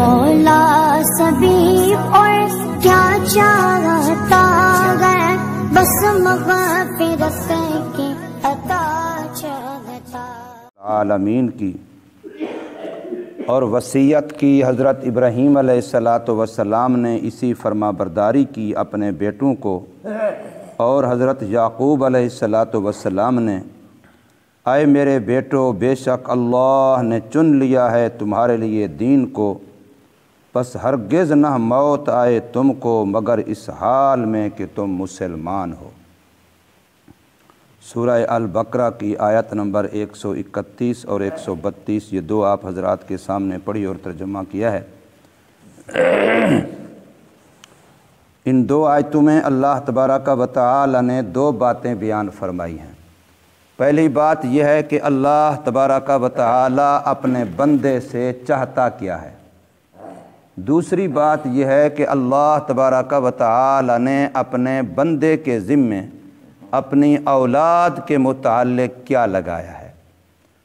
مولا سبھی اور کیا چاہتا ہے، بس مغفرت کی عطا چاہتا عالمین کی اور وصیت کی حضرت ابراہیم علیہ السلام نے اسی فرما برداری کی اپنے بیٹوں کو، اور حضرت یعقوب علیہ السلام نے اے میرے بیٹو بے شک اللہ نے چن لیا ہے تمہارے لیے دین کو، پس ہرگز نہ موت آئے تم کو مگر اس حال میں کہ تم مسلمان ہو۔ سورہ البقرہ کی آیت نمبر 131 اور 132 یہ دو آپ حضرات کے سامنے پڑھی اور ترجمہ کیا ہے۔ ان دو آیتوں میں اللہ تبارک و تعالی نے دو باتیں بیان فرمائی ہیں۔ پہلی بات یہ ہے کہ اللہ تبارک و تعالی اپنے بندے سے چاہتا کیا ہے۔ دوسری بات یہ ہے کہ اللہ تبارک و تعالی نے اپنے بندے کے ذمے اپنی اولاد کے متعلق کیا لگایا ہے۔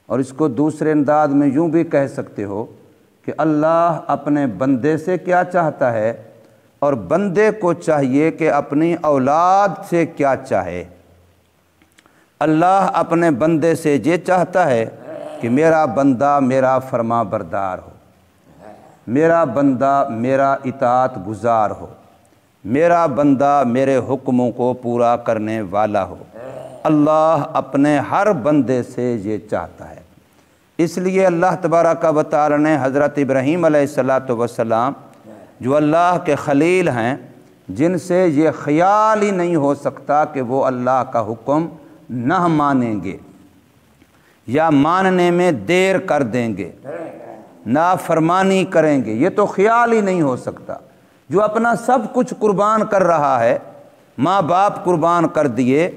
اور اس کو دوسرے انداز میں یوں بھی کہہ سکتے ہو کہ اللہ اپنے بندے سے کیا چاہتا ہے اور بندے کو چاہیے کہ اپنی اولاد سے کیا چاہے۔ اللہ اپنے بندے سے یہ چاہتا ہے کہ میرا بندہ میرا فرما بردار ہو، میرا بندہ میرا اطاعت گزار ہو، میرا بندہ میرے حکموں کو پورا کرنے والا ہو۔ اللہ اپنے ہر بندے سے یہ چاہتا ہے۔ اس لیے اللہ تبارک و تعالی نے حضرت ابراہیم علیہ السلام جو اللہ کے خلیل ہیں، جن سے یہ خیال ہی نہیں ہو سکتا کہ وہ اللہ کا حکم نہ مانیں گے یا ماننے میں دیر کر دیں گے، نافرمانی کریں گے، یہ تو خیال ہی نہیں ہو سکتا۔ جو اپنا سب کچھ قربان کر رہا ہے، ماں باپ قربان کر دیے،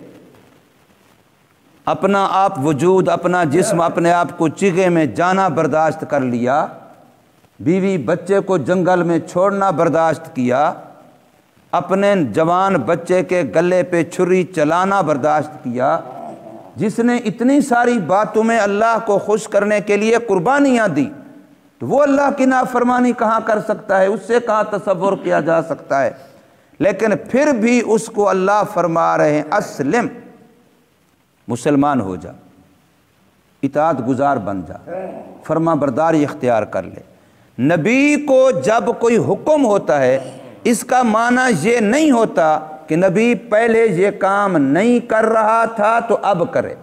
اپنا آپ وجود، اپنا جسم، اپنے آپ کو چگے میں جانا برداشت کر لیا، بیوی بچے کو جنگل میں چھوڑنا برداشت کیا، اپنے جوان بچے کے گلے پہ چھری چلانا برداشت کیا، جس نے اتنی ساری باتوں میں اللہ کو خوش کرنے کے لیے قربانیاں دی، تو وہ اللہ کی نافرمانی کہاں کر سکتا ہے؟ اس سے کہاں تصور کیا جا سکتا ہے؟ لیکن پھر بھی اس کو اللہ فرما رہے ہیں اسلم، مسلمان ہو جا، اطاعت گزار بن جا، فرما برداری اختیار کر لے۔ نبی کو جب کوئی حکم ہوتا ہے، اس کا معنی یہ نہیں ہوتا کہ نبی پہلے یہ کام نہیں کر رہا تھا تو اب کرے۔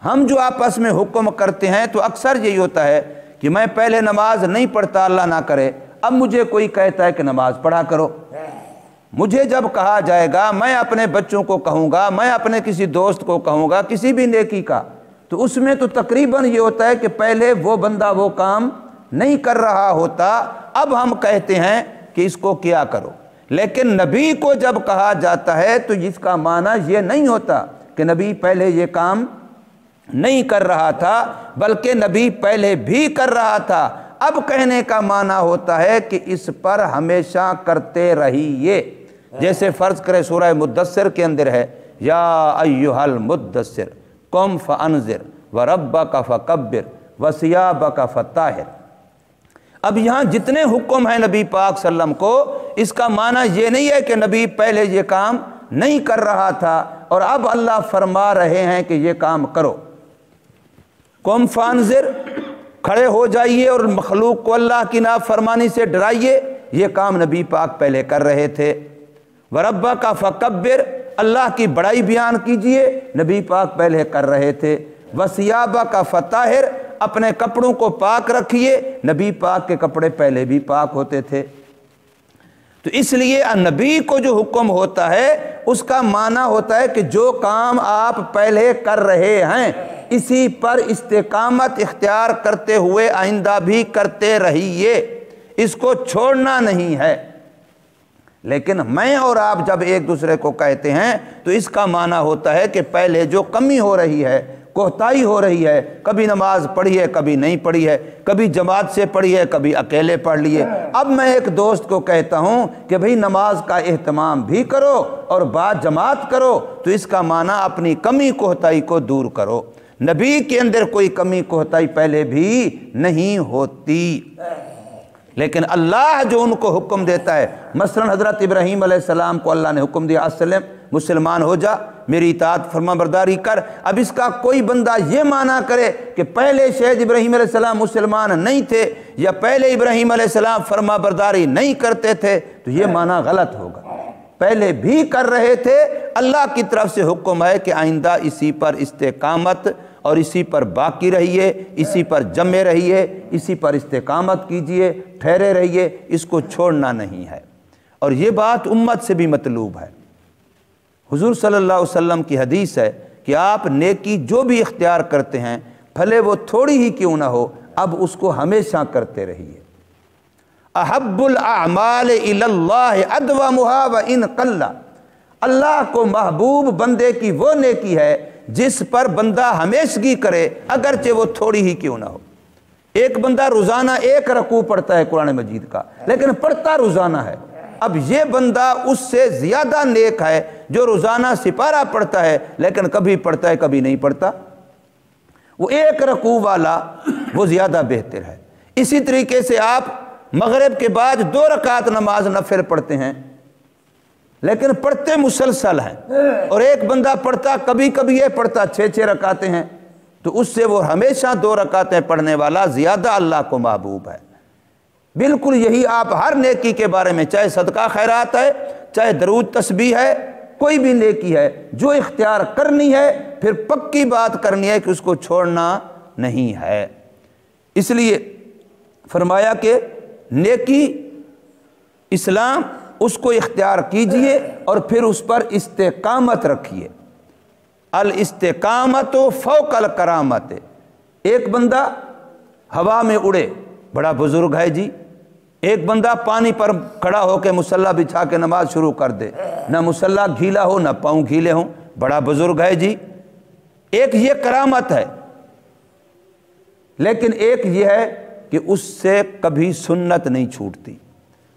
ہم جو آپس میں حکم کرتے ہیں تو اکثر یہی ہوتا ہے کہ میں پہلے نماز نہیں پڑھتا، اللہ نہ کرے، اب مجھے کوئی کہتا ہے کہ نماز پڑھا کرو۔ مجھے جب کہا جائے گا، میں اپنے بچوں کو کہوں گا، میں اپنے کسی دوست کو کہوں گا کسی بھی نیکی کا، تو اس میں تو تقریباً یہ ہوتا ہے کہ پہلے وہ بندہ وہ کام نہیں کر رہا ہوتا، اب ہم کہتے ہیں کہ اس کو کیا کرو۔ لیکن نبی کو جب کہا جاتا ہے تو اس کا معنی یہ نہیں ہوتا کہ نبی پہلے یہ کام نہیں کر رہا تھا، بلکہ نبی پہلے بھی کر رہا تھا۔ اب کہنے کا معنی ہوتا ہے کہ اس پر ہمیشہ کرتے رہیے۔ جیسے فرض کرے سورہ مدثر کے اندر ہے، یا ایھا المدثر قم فانذر وربک فکبر وثیابک فطہر۔ اب یہاں جتنے حکم ہیں نبی پاک صلی اللہ علیہ وسلم کو، اس کا معنی یہ نہیں ہے کہ نبی پہلے یہ کام نہیں کر رہا تھا اور اب اللہ فرما رہے ہیں کہ یہ کام کرو۔ قم فانذر، کھڑے ہو جائیے اور مخلوق کو اللہ کی نافرمانی سے ڈرائیے، یہ کام نبی پاک پہلے کر رہے تھے۔ وربک فکبر، اللہ کی بڑائی بیان کیجئے، نبی پاک پہلے کر رہے تھے۔ وثیابک فطہر، اپنے کپڑوں کو پاک رکھیے، نبی پاک کے کپڑے پہلے بھی پاک ہوتے تھے۔ تو اس لیے نبی کو جو حکم ہوتا ہے اس کا معنی ہوتا ہے کہ جو کام آپ پہلے کر رہے ہیں اسی پر استقامت اختیار کرتے ہوئے آئندہ بھی کرتے رہیے، اس کو چھوڑنا نہیں ہے۔ لیکن میں اور آپ جب ایک دوسرے کو کہتے ہیں تو اس کا معنی ہوتا ہے کہ پہلے جو کمی ہو رہی ہے، کوتاہی ہو رہی ہے، کبھی نماز پڑھی ہے کبھی نہیں پڑھی ہے، کبھی جماعت سے پڑھی ہے کبھی اکیلے پڑھ لیے، اب میں ایک دوست کو کہتا ہوں کہ بھئی نماز کا اہتمام بھی کرو اور بعد جماعت کرو، تو اس کا معنی اپنی کمی کوتاہی کو دور کرو۔ نبی کے اندر کوئی کمی کوتاہی پہلے بھی نہیں ہوتی، لیکن اللہ جو ان کو حکم دیتا ہے، مثلا حضرت ابراہیم علیہ السلام کو اللہ نے حکم دیا اسلم، مسلمان ہو جا، میری اطاعت فرما برداری کر۔ اب اس کا کوئی بندہ یہ معنی کرے کہ پہلے شاید ابراہیم علیہ السلام مسلمان نہیں تھے یا پہلے ابراہیم علیہ السلام فرما برداری نہیں کرتے تھے، تو یہ معنی غلط ہوگا۔ پہلے بھی کر رہے تھے، اللہ کی طرف سے حکم ہے کہ آئندہ اسی پر استقامت اور اسی پر باقی رہیے، اسی پر جمے رہیے، اسی پر استقامت کیجئے، ٹھہرے رہیے، اس کو چھوڑنا نہیں ہے۔ اور یہ بات امت سے بھی مطلوب ہے۔ حضور صلی اللہ علیہ وسلم کی حدیث ہے کہ آپ نیکی جو بھی اختیار کرتے ہیں، بھلے وہ تھوڑی ہی کیوں نہ ہو، اب اس کو ہمیشہ کرتے رہیے۔ احب الاعمال الی اللہ ادومها وان قل، اللہ کو محبوب بندے کی وہ نیکی ہے جس پر بندہ ہمیشگی کرے، اگرچہ وہ تھوڑی ہی کیوں نہ ہو۔ ایک بندہ روزانہ 1 رکوع پڑھتا ہے قرآن مجید کا، لیکن پڑھتا روزانہ ہے، اب یہ بندہ اس سے زیادہ نیک ہے جو روزانہ سپارہ پڑھتا ہے لیکن کبھی پڑھتا ہے کبھی نہیں پڑھتا۔ وہ 1 رکوع والا وہ زیادہ بہتر ہے۔ اسی طریقے سے آپ مغرب کے بعد 2 رکعت نماز نفل پڑھتے ہیں لیکن پڑھتے مسلسل ہیں، اور ایک بندہ پڑھتا کبھی کبھی یہ پڑھتا 6 رکعتیں ہیں، تو اس سے وہ ہمیشہ 2 رکعتیں پڑھنے والا زیادہ اللہ کو محبوب ہے۔ بالکل یہی آپ ہر نیکی کے بارے میں، چاہے صدقہ خیرات ہے، چاہے درود تسبیح ہے، کوئی بھی نیکی ہے جو اختیار کرنی ہے، پھر پکی بات کرنی ہے کہ اس کو چھوڑنا نہیں ہے۔ اس لیے فرمایا کہ نیکی اسلام اس کو اختیار کیجئے اور پھر اس پر استقامت رکھیے۔ الاستقامت فوق الکرامت، ایک بندہ ہوا میں اڑے، بڑا بزرگ ہے جی، ایک بندہ پانی پر کھڑا ہو کے مصلی بچھا کے نماز شروع کر دے، نہ مصلی گھیلا ہو نہ پاؤں گھیلے ہوں، بڑا بزرگ ہے جی، ایک یہ کرامت ہے۔ لیکن ایک یہ ہے کہ اس سے کبھی سنت نہیں چھوٹتی،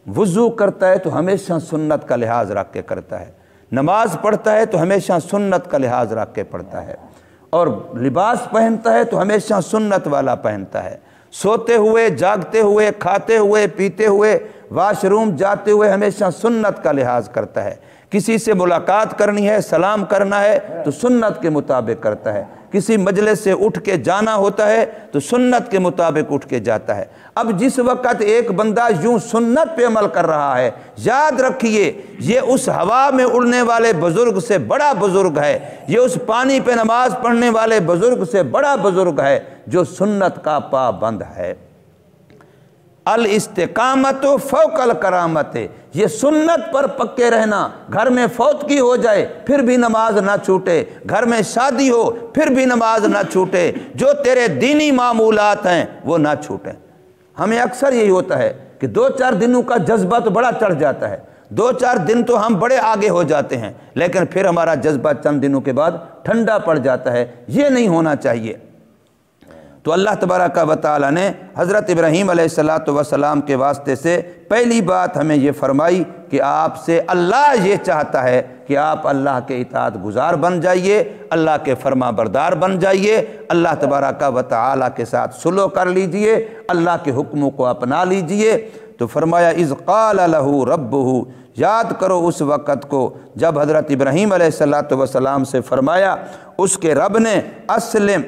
وضو کرتا ہے تو ہمیشہ سنت کا لحاظ رکھ کے کرتا ہے، نماز پڑھتا ہے تو ہمیشہ سنت کا لحاظ رکھ کے پڑھتا ہے، اور لباس پہنتا ہے تو ہمیشہ سنت والا پہنتا ہے، سوتے ہوئے، جاگتے ہوئے، کھاتے ہوئے، پیتے ہوئے، واش روم جاتے ہوئے ہمیشہ سنت کا لحاظ کرتا ہے۔ کسی سے ملاقات کرنی ہے، سلام کرنا ہے تو سنت کے مطابق کرتا ہے، کسی مجلس سے اٹھ کے جانا ہوتا ہے تو سنت کے مطابق اٹھ کے جاتا ہے۔ اب جس وقت ایک بندہ یوں سنت پہ عمل کر رہا ہے، یاد رکھیے یہ اس ہوا میں اڑنے والے بزرگ سے بڑا بزرگ ہے، یہ اس پانی پہ نماز پڑھنے والے بزرگ سے بڑا بزرگ ہے جو سنت کا پابند ہے۔ الاستقامت فوق الکرامت، یہ سنت پر پکے رہنا، گھر میں فوتگی ہو جائے پھر بھی نماز نہ چھوٹے، گھر میں شادی ہو پھر بھی نماز نہ چھوٹے، جو تیرے دینی معمولات ہیں وہ نہ چھوٹیں۔ ہمیں اکثر یہی ہوتا ہے کہ 2-4 دنوں کا جذبہ تو بڑا چڑھ جاتا ہے، 2-4 دن تو ہم بڑے آگے ہو جاتے ہیں، لیکن پھر ہمارا جذبہ چند دنوں کے بعد ٹھنڈا پڑ جاتا ہے، یہ نہیں ہونا چاہیے۔ تو اللہ تبارک و تعالیٰ نے حضرت ابراہیم علیہ السلام کے واسطے سے پہلی بات ہمیں یہ فرمائی کہ آپ سے اللہ یہ چاہتا ہے کہ آپ اللہ کے اطاعت گزار بن جائیے، اللہ کے فرما بردار بن جائیے، اللہ تبارک و تعالیٰ کے ساتھ صلح کر لیجئے، اللہ کے حکموں کو اپنا لیجئے۔ تو فرمایا اذ قال لہ ربہ، یاد کرو اس وقت کو جب حضرت ابراہیم علیہ السلام سے فرمایا اس کے رب نے اسلم،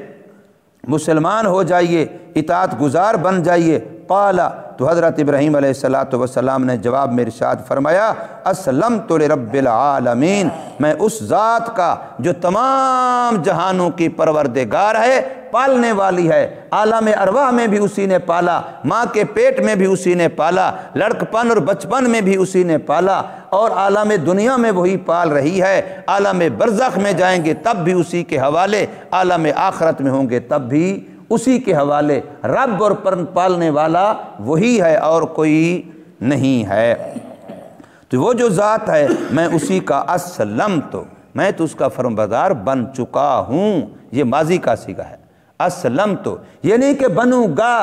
مسلمان ہو جائیے، اطاعت گزار بن جائیے۔ قال، تو حضرت ابراہیم علیہ السلام نے جواب میں ارشاد فرمایا اسلمت لرب العالمین، میں اس ذات کا جو تمام جہانوں کی پروردگار ہے، پالنے والی ہے، عالم ارواح میں بھی اسی نے پالا، ماں کے پیٹ میں بھی اسی نے پالا، لڑکپن اور بچپن میں بھی اسی نے پالا، اور عالم دنیا میں وہی پال رہی ہے، عالم برزخ میں جائیں گے تب بھی اسی کے حوالے، عالم آخرت میں ہوں گے تب بھی اسی کے حوالے۔ رب اور پالنے والا وہی ہے اور کوئی نہیں ہے۔ تو وہ جو ذات ہے میں اسی کا اسلمت، میں تو اس کا فرمانبردار بن چکا ہوں، یہ ماضی کا صیغہ ہے۔ اسلمت یہ نہیں کہ بنوں گا،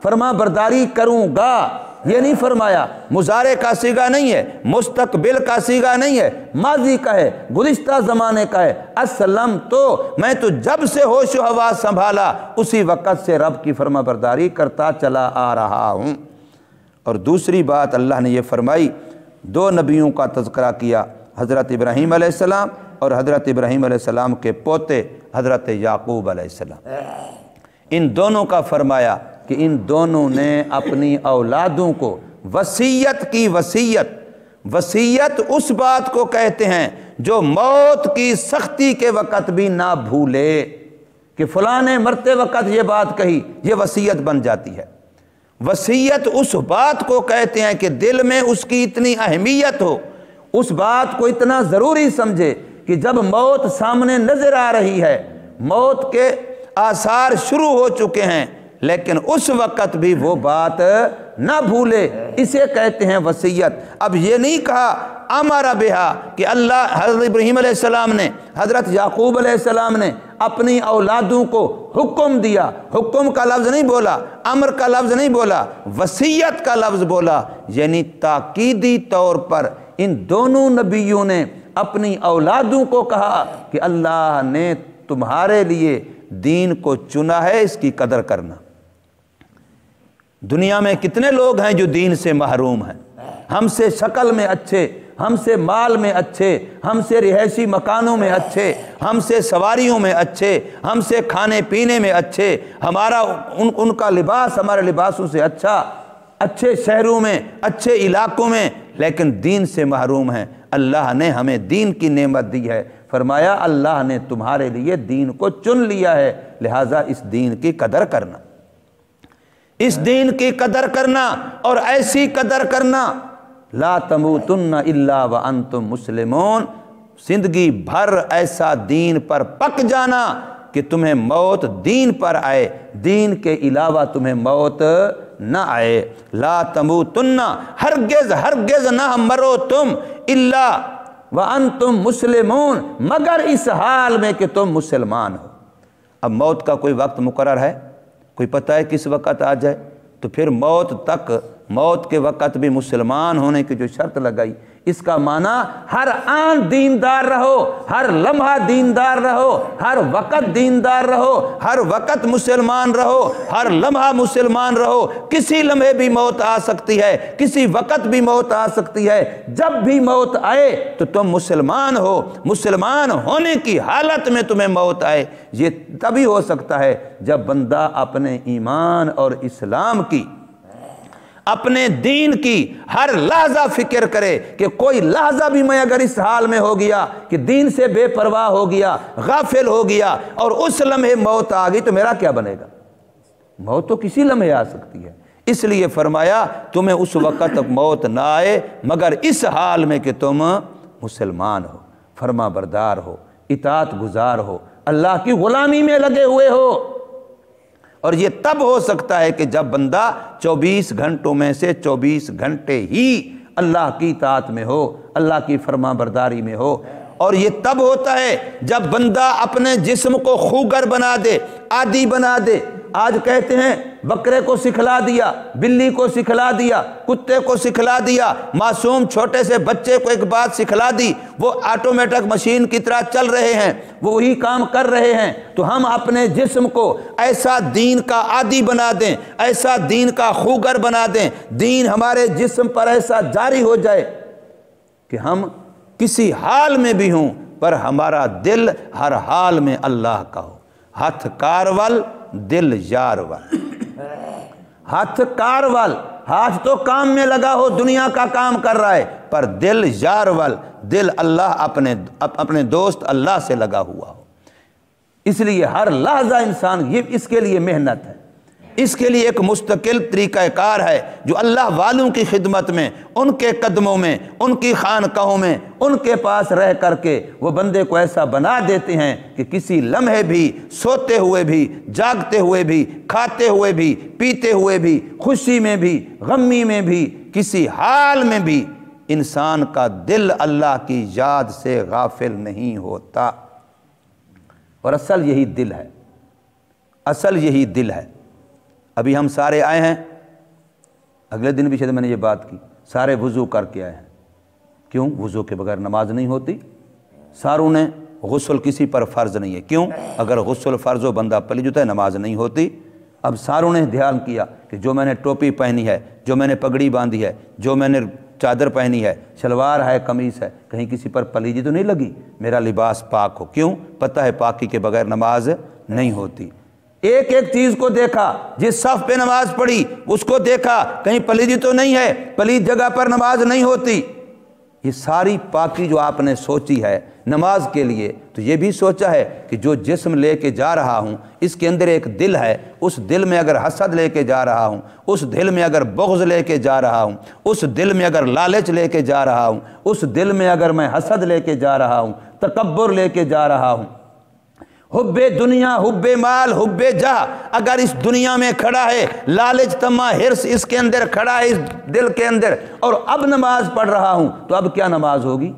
فرما برداری کروں گا، یہ نہیں فرمایا، مضارع کا صیغہ نہیں ہے، مستقبل کا صیغہ نہیں ہے، ماضی کا ہے، گزشتہ زمانے کا ہے۔ اسلم تو میں تو جب سے ہوش و حواس سنبھالا اسی وقت سے رب کی فرما برداری کرتا چلا آ رہا ہوں۔ اور دوسری بات اللہ نے یہ فرمائی، دو نبیوں کا تذکرہ کیا، حضرت ابراہیم علیہ السلام اور حضرت ابراہیم علیہ السلام کے پوتے حضرت یعقوب علیہ السلام۔ ان دونوں کا فرمایا کہ ان دونوں نے اپنی اولادوں کو وصیت کی۔ وصیت اس بات کو کہتے ہیں جو موت کی سختی کے وقت بھی نہ بھولے، کہ فلاں نے مرتے وقت یہ بات کہی، یہ وصیت بن جاتی ہے۔ وصیت اس بات کو کہتے ہیں کہ دل میں اس کی اتنی اہمیت ہو، اس بات کو اتنا ضروری سمجھے کہ جب موت سامنے نظر آ رہی ہے، موت کے آثار شروع ہو چکے ہیں، لیکن اس وقت بھی وہ بات نہ بھولے، اسے کہتے ہیں وصیت۔ اب یہ نہیں کہا امر بہا کہ اللہ حضرت ابراہیم علیہ السلام نے، حضرت یعقوب علیہ السلام نے اپنی اولادوں کو حکم دیا، حکم کا لفظ نہیں بولا، امر کا لفظ نہیں بولا، وصیت کا لفظ بولا، یعنی تاکیدی طور پر ان دونوں نبیوں نے اپنی اولادوں کو کہا کہ اللہ نے تمہارے لیے دین کو چنا ہے، اس کی قدر کرنا۔ دنیا میں کتنے لوگ ہیں جو دین سے محروم ہیں، ہم سے شکل میں اچھے، ہم سے مال میں اچھے، ہم سے رہائشی مکانوں میں اچھے، ہم سے سواریوں میں اچھے، ہم سے کھانے پینے میں اچھے، ہمارا ان کا لباس ہمارے لباسوں سے اچھا، اچھے شہروں میں، اچھے علاقوں میں، لیکن دین سے محروم ہیں۔ اللہ نے ہمیں دین کی نعمت دی ہے، فرمایا اللہ نے تمہارے لیے دین کو چن لیا ہے، لہٰذا اس دین کی قدر کرنا، اس دین کی قدر کرنا، اور ایسی قدر کرنا لا تموتن الا وانتم مسلمون، زندگی بھر ایسا دین پر پک جانا کہ تمہیں موت دین پر آئے، دین کے علاوہ تمہیں موت نہ آئے۔ لا تموتن، ہرگز نہ مرو تم، الا وانتم مسلمون، مگر اس حال میں کہ تم مسلمان ہو۔ اب موت کا کوئی وقت مقرر ہے؟ کوئی پتہ ہے کس وقت آ جائے؟ تو پھر موت تک، موت کے وقت بھی مسلمان ہونے کی جو شرط لگائی، اس کا معنی ہر آن دیندار رہو، ہر لمحہ دیندار رہو، ہر وقت دیندار رہو، ہر وقت مسلمان رہو، ہر لمحہ مسلمان رہو۔ کسی لمحے بھی موت آ سکتی ہے، کسی وقت بھی موت آ سکتی ہے، جب بھی موت آئے تو تم مسلمان ہو، مسلمان ہونے کی حالت میں تمہیں موت آئے۔ یہ تبھی ہو سکتا ہے جب بندہ اپنے ایمان اور اسلام کی، اپنے دین کی ہر لحظہ فکر کرے کہ کوئی لحظہ بھی میں اگر اس حال میں ہو گیا کہ دین سے بے پرواہ ہو گیا، غافل ہو گیا، اور اس لمحے موت آ گئی تو میرا کیا بنے گا؟ موت تو کسی لمحے آ سکتی ہے۔ اس لیے فرمایا تمہیں اس وقت تک موت نہ آئے مگر اس حال میں کہ تم مسلمان ہو، فرما بردار ہو، اطاعت گزار ہو، اللہ کی غلامی میں لگے ہوئے ہو۔ اور یہ تب ہو سکتا ہے کہ جب بندہ 24 گھنٹوں میں سے 24 گھنٹے ہی اللہ کی اطاعت میں ہو، اللہ کی فرما برداری میں ہو۔ اور یہ تب ہوتا ہے جب بندہ اپنے جسم کو خوگر بنا دے، عادی بنا دے۔ آج کہتے ہیں بکرے کو سکھلا دیا، بلی کو سکھلا دیا، کتے کو سکھلا دیا، معصوم چھوٹے سے بچے کو ایک بات سکھلا دی، وہ آٹومیٹک مشین کی طرح چل رہے ہیں، وہ وہی کام کر رہے ہیں۔ تو ہم اپنے جسم کو ایسا دین کا عادی بنا دیں، ایسا دین کا خوگر بنا دیں، دین ہمارے جسم پر ایسا جاری ہو جائے کہ ہم کسی حال میں بھی ہوں پر ہمارا دل ہر حال میں اللہ کا ہو۔ ہاتھ کارول دل یارول، ہاتھ کارول، ہاتھ تو کام میں لگا ہو، دنیا کا کام کر رہا ہے، پر دل یارول، دل اللہ اپنے دوست اللہ سے لگا ہوا ہو۔ اس لیے ہر لحظہ انسان، یہ اس کے لیے محنت ہے، اس کے لیے ایک مستقل طریقہ کار ہے جو اللہ والوں کی خدمت میں، ان کے قدموں میں، ان کی خانقاہوں میں، ان کے پاس رہ کر کے وہ بندے کو ایسا بنا دیتے ہیں کہ کسی لمحے بھی، سوتے ہوئے بھی، جاگتے ہوئے بھی، کھاتے ہوئے بھی، پیتے ہوئے بھی، خوشی میں بھی، غمی میں بھی، کسی حال میں بھی انسان کا دل اللہ کی یاد سے غافل نہیں ہوتا۔ اور اصل یہی دل ہے، اصل یہی دل ہے۔ ابھی ہم سارے آئے ہیں، اگلے دن بھی شاید میں نے یہ بات کی، سارے وضو کر کے آئے ہیں۔ کیوں؟ وضو کے بغیر نماز نہیں ہوتی۔ ساروں نے غسل کسی پر فرض نہیں ہے، کیوں؟ اگر غسل فرض ہو بندہ پلیت ہوتا ہے، نماز نہیں ہوتی۔ اب ساروں نے دھیان کیا کہ جو میں نے ٹوپی پہنی ہے، جو میں نے پگڑی باندھی ہے، جو میں نے چادر پہنی ہے، شلوار ہے، قمیص ہے، کہیں کسی پر پلیدی تو نہیں لگی، میرا لباس پاک ہو۔ کیوں؟ پتہ ہے پاکی کے بغیر نماز نہیں ہوتی۔ ایک ایک چیز کو دیکھا، جس صف پہ نماز پڑھی اس کو دیکھا، کہیں پلیدی تو نہیں ہے، پلید جگہ پر نماز نہیں ہوتی۔ یہ ساری پاکی جو آپ نے سوچی ہے نماز کے لیے، تو یہ بھی سوچا ہے کہ جو جسم لے کے جا رہا ہوں اس کے اندر ایک دل ہے، اس دل میں اگر حسد لے کے جا رہا ہوں، اس دل میں اگر بغض لے کے جا رہا ہوں، اس دل میں اگر لالچ لے کے جا رہا ہوں، اس دل میں اگر میں حسد لے کے جا رہا ہوں، تکبر لے کے جا رہا ہوں، حب دنیا، حب مال، حب جاہ اگر اس دنیا میں کھڑا ہے، لالچ، طمع، حرص اس کے اندر کھڑا ہے، اس دل کے اندر، اور اب نماز پڑھ رہا ہوں، تو اب کیا نماز ہوگی؟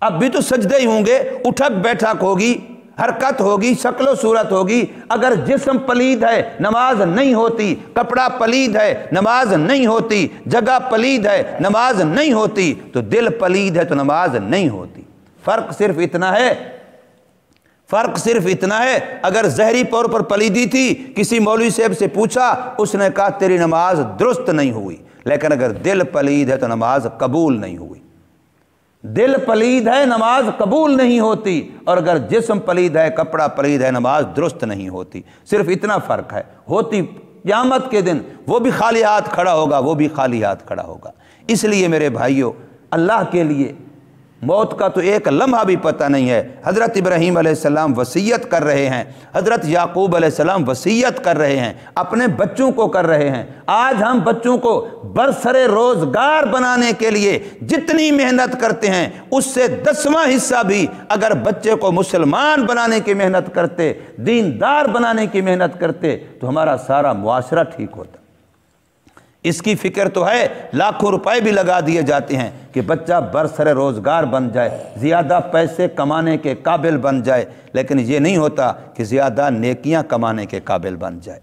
اب بھی تو سجدے ہی ہوں گے، اٹھک بیٹھک ہوگی، حرکت ہوگی، شکل و صورت ہوگی۔ اگر جسم پلید ہے نماز نہیں ہوتی، کپڑا پلید ہے نماز نہیں ہوتی، جگہ پلید ہے نماز نہیں ہوتی، تو دل پلید ہے تو نماز نہیں ہوتی۔ فرق صرف اتنا ہے، اگر ظاہری طور پر پلیدی تھی، کسی مولوی صاحب سے پوچھا، اس نے کہا تیری نماز درست نہیں ہوئی، لیکن اگر دل پلید ہے تو نماز قبول نہیں ہوئی۔ دل پلید ہے نماز قبول نہیں ہوتی، اور اگر جسم پلید ہے، کپڑا پلید ہے، نماز درست نہیں ہوتی۔ صرف اتنا فرق ہے۔ ہوتی قیامت کے دن وہ بھی خالی ہاتھ کھڑا ہوگا، وہ بھی خالی ہاتھ کھڑا ہوگا۔ اس لیے میرے بھائیوں، اللہ کے لیے موت کا تو ایک لمحہ بھی پتہ نہیں ہے۔ حضرت ابراہیم علیہ السلام وصیت کر رہے ہیں، حضرت یعقوب علیہ السلام وصیت کر رہے ہیں، اپنے بچوں کو کر رہے ہیں۔ آج ہم بچوں کو برسر روزگار بنانے کے لیے جتنی محنت کرتے ہیں، اس سے 10واں حصہ بھی اگر بچے کو مسلمان بنانے کی محنت کرتے، دیندار بنانے کی محنت کرتے، تو ہمارا سارا معاشرہ ٹھیک ہوتا۔ اس کی فکر تو ہے، لاکھوں روپے بھی لگا دیے جاتے ہیں کہ بچہ برسر روزگار بن جائے، زیادہ پیسے کمانے کے قابل بن جائے، لیکن یہ نہیں ہوتا کہ زیادہ نیکیاں کمانے کے قابل بن جائے۔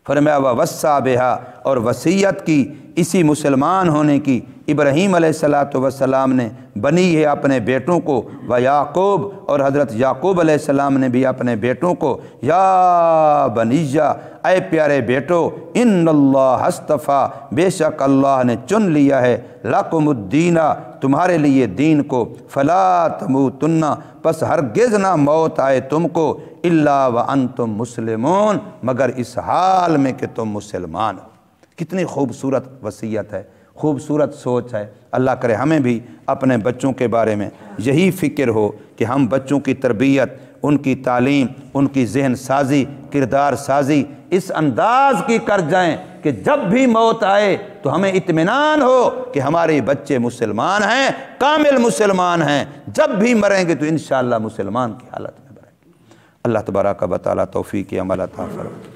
فرمایا وَوَصَّى بِهَا، اور وصیت کی اسی مسلمان ہونے کی ابراہیم علیہ السلام نے بنی ہے اپنے بیٹوں کو، ویعقوب، اور حضرت یعقوب علیہ السلام نے بھی اپنے بیٹوں کو، یا بنیّا، اے پیارے بیٹو، ان اللہ اصطفیٰ، بے شک اللہ نے چن لیا ہے، لکم الدین، تمہارے لیے دین کو، فلا تموتن، پس ہرگز نہ موت آئے تم کو، الا وانتم مسلمون، مگر اس حال میں کہ تم مسلمان ہو۔ کتنی خوبصورت وصیت ہے، خوبصورت سوچ ہے۔ اللہ کرے ہمیں بھی اپنے بچوں کے بارے میں یہی فکر ہو کہ ہم بچوں کی تربیت، ان کی تعلیم، ان کی ذہن سازی، کردار سازی اس انداز کی کر جائیں کہ جب بھی موت آئے تو ہمیں اطمینان ہو کہ ہمارے بچے مسلمان ہیں، کامل مسلمان ہیں، جب بھی مریں گے تو انشاءاللہ مسلمان کی حالت میں مریں گے۔ اللہ تبارک و تعالی توفیق عمل عطا فرمائے۔